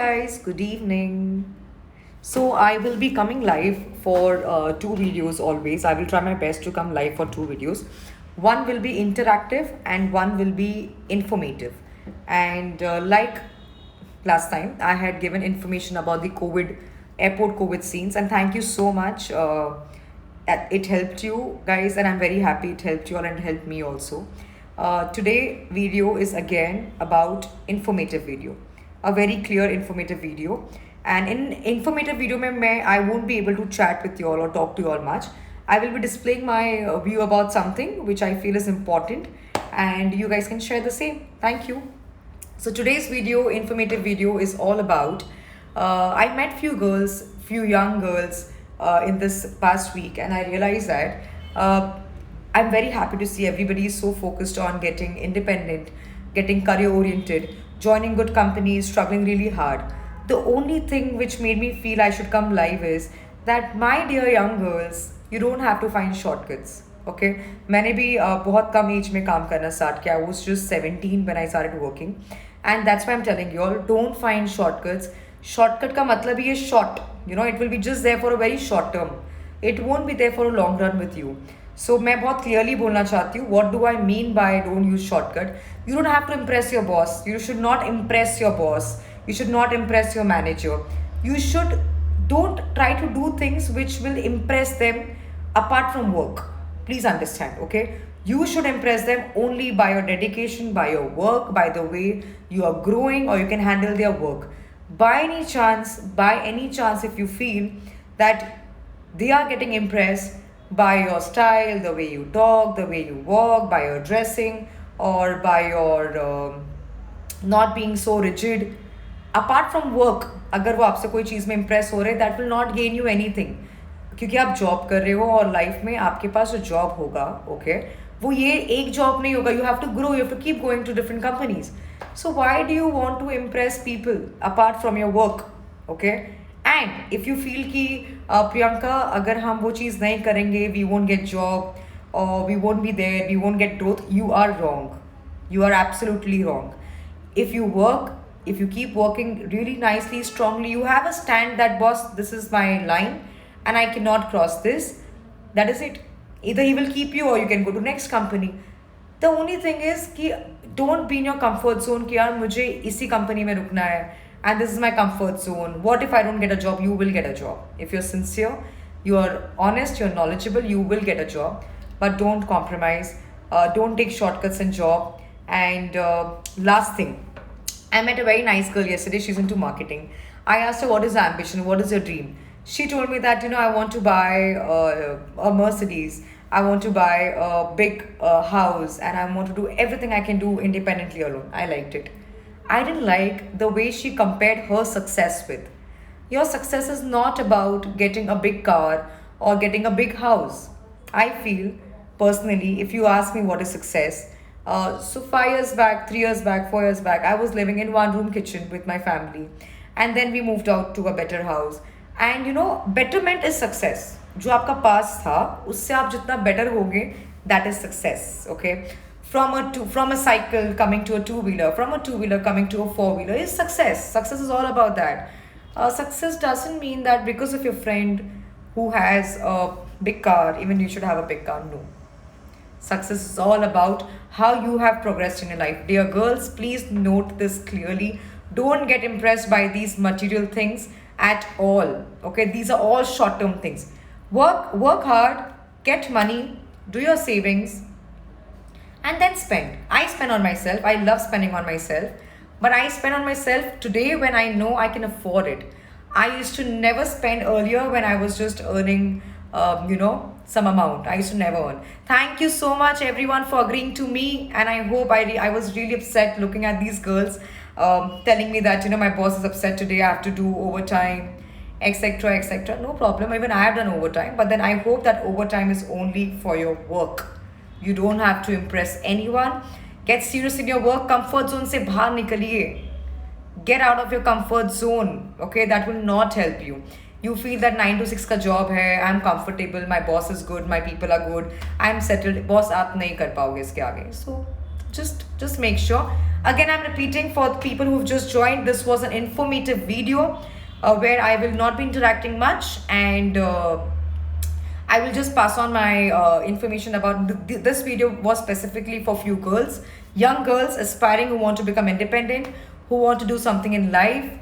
Guys, good evening. So I will be coming live for two videos always. I will try my best to come live for two videos. One will be interactive and one will be informative. And like last time, I had given information about the COVID airport COVID scenes, and thank you so much. It helped you guys, and I'm very happy it helped you all and helped me also. Today video is again about informative video, a very clear informative video. And in informative video mein I won't be able to chat with you all or talk to you all much. I will be displaying my view about something which I feel is important, and you guys can share the same. Thank you. So today's video, informative video, is all about. I met few young girls in this past week, and I realized that I'm very happy to see everybody is so focused on getting independent, getting career oriented, joining good companies, struggling really hard. The only thing which made me feel I should come live is that, my dear young girls, you don't have to find shortcuts. Okay मैंने भी बहुत कम as में काम करना start किया. I was just 17 when I started working, and that's why I am telling you all, don't find shortcuts. Shortcut का मतलब ही है short, it will be just there for a very short term. It won't be there for a long run with you. So मैं बहुत clearly बोलना चाहती हूँ, what do I mean by don't use shortcut. You don't have to impress your boss. You should not impress your boss. You should not impress your manager. You should don't try to do things which will impress them apart from work. Please understand, okay? You should impress them only by your dedication, by your work, by the way you are growing or you can handle their work. By any chance, if you feel that they are getting impressed by your style, the way you talk, the way you walk, by your dressing, or by your not being so rigid, apart from work, अगर वो आपसे कोई चीज़ में Impress हो रहे, that will not gain you any thing. क्योंकि आप job कर रहे हो और लाइफ में आपके पास जो जॉब होगा, ओके, वो ये एक जॉब नहीं होगा. You have to grow, you have to keep going to different companies. So why do you want to impress people apart from your work? Okay. And if you feel कि प्रियंका, अगर हम वो चीज़ नहीं करेंगे, वी वोंट गेट जॉब और we won't be there, we won't get growth, you are wrong. You are absolutely wrong. If you work, if you keep working really nicely, strongly, you have a stand that, boss, this is my line and I cannot cross this. That is it. Either he will keep you or you can go to next company. The only thing is कि don't be in your comfort zone कि यार मुझे इसी company में रुकना है and this is my comfort zone. What if I don't get a job? You will get a job. If you're sincere, you are honest, you're knowledgeable, you will get a job. But don't compromise. Don't take shortcuts in job. And last thing, I met a very nice girl yesterday. She's into marketing. I asked her, what is your ambition? What is your dream? She told me that, I want to buy a Mercedes. I want to buy a big house. And I want to do everything I can do independently alone. I liked it. I didn't like the way she compared her success with. Your success is not about getting a big car or getting a big house. I feel, personally, if you ask me what is success, so 5 years back, 3 years back, 4 years back, I was living in one room kitchen with my family, and then we moved out to a better house. And betterment is success. जो आपका पास था, उससे आप जितना better होगे, that is success. Okay, from a cycle coming to a two-wheeler, from a two-wheeler coming to a four-wheeler is success. Success is all about that. Success doesn't mean that because of your friend who has a big car, even you should have a big car. No. Success is all about how you have progressed in your life. Dear girls, please note this clearly. Don't get impressed by these material things at all. Okay, these are all short-term things. Work hard, get money, do your savings, and then spend. I spend on myself. I love spending on myself. But I spend on myself today when I know I can afford it. I used to never spend earlier when I was just earning, some amount. I used to never earn. Thank you so much everyone for agreeing to me, and I hope I was really upset looking at these girls telling me that my boss is upset today, I have to do overtime, etc, etc. No problem, even I have done overtime, but then I hope that overtime is only for your work. You don't have to impress anyone. Get serious in your work. Comfort zone से बाहर निकलिए. Get out of your comfort zone. Okay, that will not help you. You feel that 9 to 6 का job है, I'm comfortable, my boss is good, my people are good, I'm settled. Boss आप नहीं कर पाओगे इसके आगे. So Just make sure. Again, I'm repeating for the people who've just joined, this was an informative video where I will not be interacting much, and I will just pass on my information about this video was specifically for few girls, young girls aspiring who want to become independent, who want to do something in life.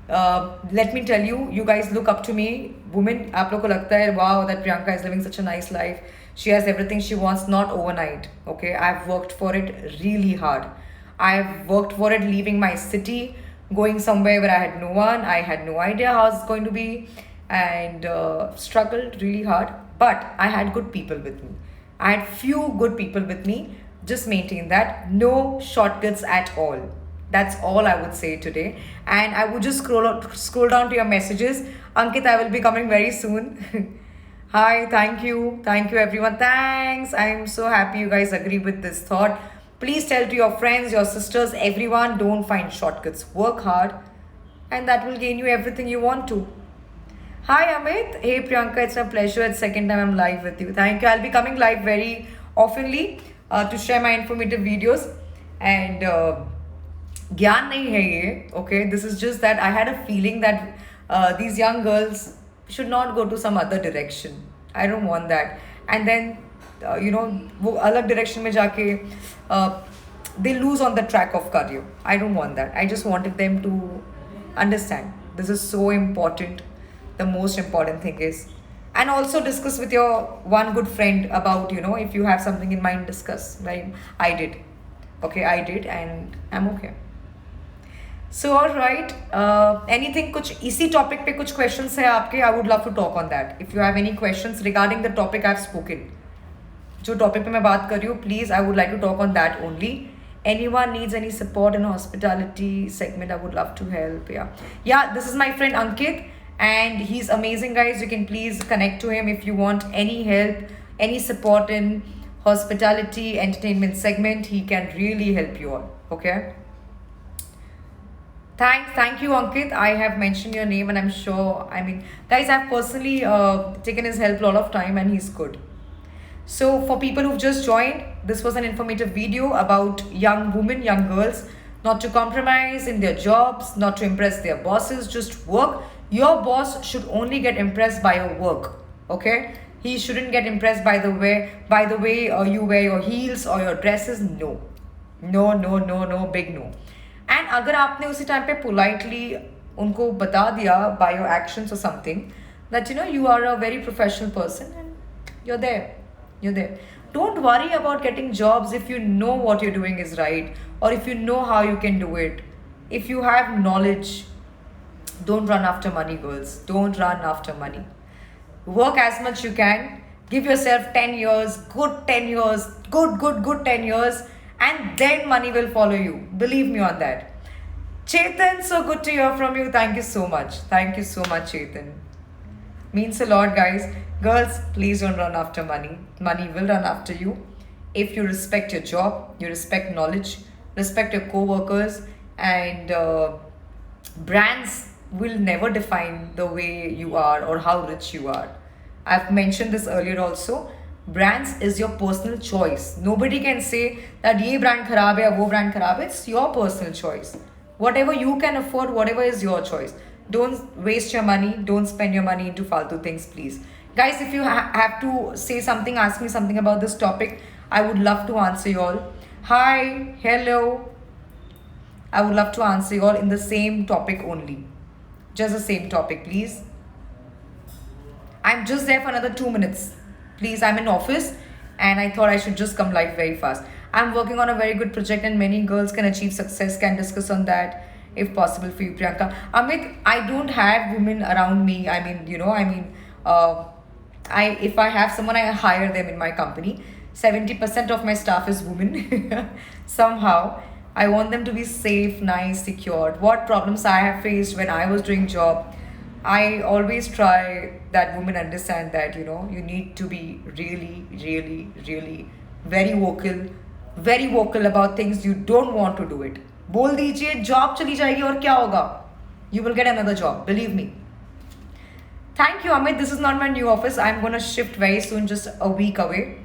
Let me tell you, you guys look up to me. Women, आप लोग को लगता है wow that Priyanka is living such a nice life. She has everything she wants, not overnight. Okay, I've worked for it really hard. I've worked for it, leaving my city, going somewhere where I had no one. I had no idea how it's going to be, and struggled really hard. But I had good people with me. I had few good people with me. Just maintain that. No shortcuts at all. That's all I would say today. And I would just scroll down to your messages. Ankit, I will be coming very soon. Hi, thank you everyone. Thanks. I'm so happy you guys agree with this thought. Please tell to your friends, your sisters, everyone, don't find shortcuts. Work hard, and that will gain you everything you want to. Hi Amit. Hey Priyanka, it's a pleasure. It's second time I'm live with you. Thank you. I'll be coming live very oftenly to share my informative videos. And ज्ञान नहीं है ये. Okay, this is just that I had a feeling that these young girls should not go to some other direction. I don't want that. And then वो अलग direction में जाके they lose on the track of career. I don't want that. I just wanted them to understand this is so important. The most important thing is, and also discuss with your one good friend about, if you have something in mind, discuss. Right? I did. Okay, I did, and I'm okay. So all right, anything कुछ इसी topic पे कुछ questions है आपके? I would love to talk on that. If you have any questions regarding the topic I've spoken, जो topic पे मैं बात कर रही हूँ, please, I would like to talk on that only. Anyone needs any support in hospitality segment, I would love to help. Yeah, this is my friend Ankit, and he's amazing, guys. You can please connect to him if you want any help, any support in hospitality entertainment segment. He can really help you all. Okay. Thank you, Ankit. I have mentioned your name, and I'm sure, guys, I've personally taken his help a lot of time, and he's good. So for people who've just joined, this was an informative video about young women, young girls, not to compromise in their jobs, not to impress their bosses, just work. Your boss should only get impressed by your work, okay? He shouldn't get impressed by the way you wear your heels or your dresses. No, big no. And अगर आपने उसी time पे politely उनको बता दिया by your actions or something that you are a very professional person, and you're there. Don't worry about getting jobs if you know what you're doing is right, or if you know how you can do it. If you have knowledge, don't run after money, girls. Don't run after money. Work as much you can. Give yourself 10 years, good 10 years, good 10 years, and then money will follow you. Believe me on that. Chetan, so good to hear from you. Thank you so much. Thank you so much, Chetan. Means a lot, guys. Girls, please don't run after money. Money will run after you. If you respect your job, you respect knowledge, respect your co-workers, and brands will never define the way you are or how rich you are. I've mentioned this earlier also. Brands is your personal choice. Nobody can say that ye brand kharab hai, wo brand kharab hai. It's your personal choice. Whatever you can afford, whatever is your choice. Don't waste your money. Don't spend your money into faltu things, please. Guys, if you have to say something, ask me something about this topic, I would love to answer you all. Hi, hello. I would love to answer you all in the same topic only. Just the same topic, please. I'm just there for another 2 minutes. Please, I'm in office and I thought I should just come live very fast. I'm working on a very good project and many girls can achieve success, can discuss on that if possible for you, Priyanka. Amit, I don't have women around me. If I have someone, I hire them in my company. 70% of my staff is women. Somehow, I want them to be safe, nice, secured. What problems I have faced when I was doing job, I always try that women understand that, you need to be really, really, really very vocal about things you don't want to do it. बोल दीजिए job चली जाएगी और क्या होगा? You will get another job, believe me. Thank you, Amit. This is not my new office. I'm going to shift very soon, just a week away.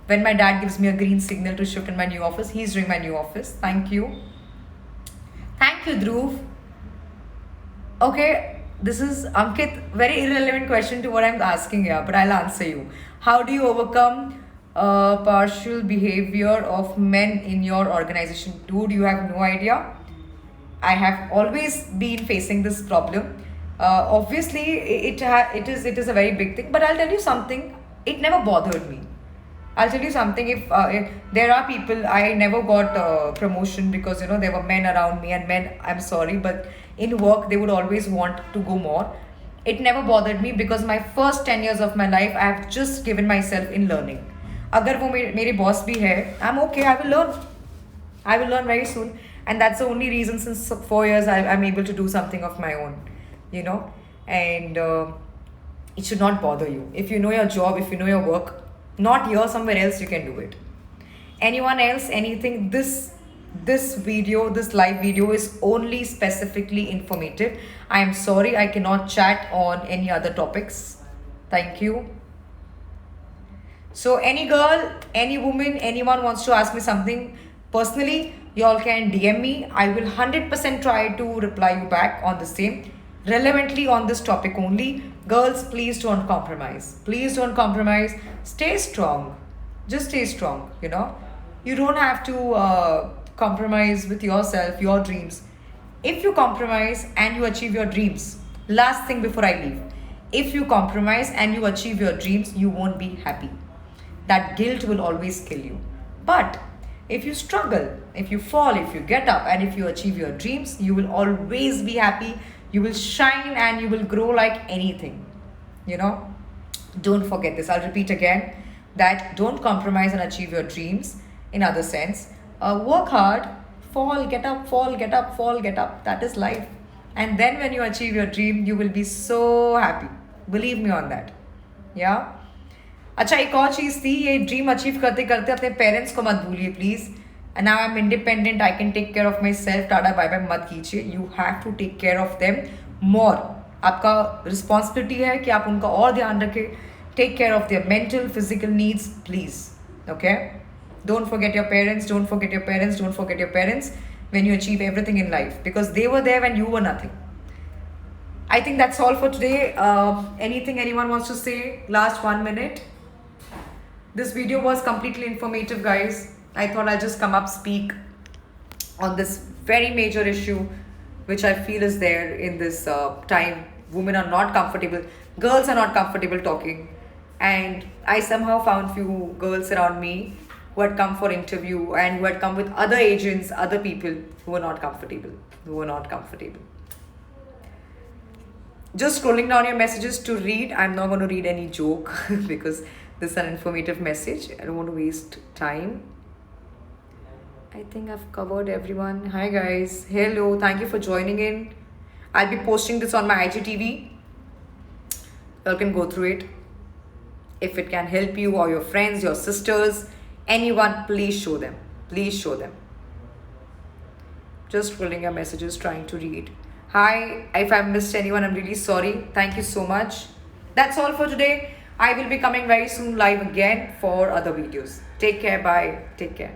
When my dad gives me a green signal to shift in my new office, he's doing my new office. Thank you. Thank you, Dhruv. Okay, this is Ankit. Very irrelevant question to what I'm asking here, but I'll answer you. How do you overcome partial behavior of men in your organization? Dude, you have no idea. I have always been facing this problem. Obviously, it is a very big thing. But I'll tell you something. It never bothered me. I'll tell you something. If there are people, I never got promotion because there were men around me, and men. I'm sorry, but in work they would always want to go more. It never bothered me because my first 10 years of my life, I have just given myself in learning. अगर वो मेरे boss भी है, I'm okay. I will learn. I will learn very soon, and that's the only reason since 4 years I'm able to do something of my own, and it should not bother you. If you know your job, if you know your work, not here, somewhere else you can do it. Anyone else, anything, this video, this live video is only specifically informative. I am sorry I cannot chat on any other topics. Thank you. So any girl, any woman, anyone wants to ask me something personally, y'all can DM me. I will 100% try to reply you back on the same, relevantly on this topic only. Girls, please don't compromise. Please don't compromise. Stay strong. Just stay strong, You don't have to compromise with yourself, your dreams. If you compromise and you achieve your dreams, last thing before I leave, if you compromise and you achieve your dreams, you won't be happy. That guilt will always kill you. But if you struggle, if you fall, if you get up, and if you achieve your dreams, you will always be happy. You will shine and you will grow like anything. Don't forget this. I'll repeat again that don't compromise and achieve your dreams. In other sense, work hard, fall, get up, fall, get up, fall, get up. That is life. And then when you achieve your dream, you will be so happy. Believe me on that. Yeah. अच्छा, एक और चीज़ थी, ये dream achieve करते करते अपने parents को मत भूलिए please. And now I am independent, I can take care of my self tata bye मत कीजिए. You have to take care of them more. आपका रिस्पॉन्सिबिलिटी है कि आप उनका और ध्यान रखें. Take care of their mental physical needs please. Okay, don't forget your parents, don't forget your parents, don't forget your parents when you achieve everything in life, because they were there when you were nothing. I think that's all for today. Anything anyone wants to say? Last 1 minute. This video was completely informative, guys. I thought I'll just come up, speak on this very major issue which I feel is there in this time. Women are not comfortable, girls are not comfortable talking, and I somehow found few girls around me who had come for interview and who had come with other agents, other people who were not comfortable. Just scrolling down your messages to read. I'm not going to read any joke because this is an informative message. I don't want to waste time. I think I've covered everyone. Hi guys. Hello. Thank you for joining in. I'll be posting this on my IGTV. You can go through it. If it can help you or your friends, your sisters, anyone, please show them. Please show them. Just scrolling your messages, trying to read. Hi. If I've missed anyone, I'm really sorry. Thank you so much. That's all for today. I will be coming very soon live again for other videos. Take care. Bye. Take care.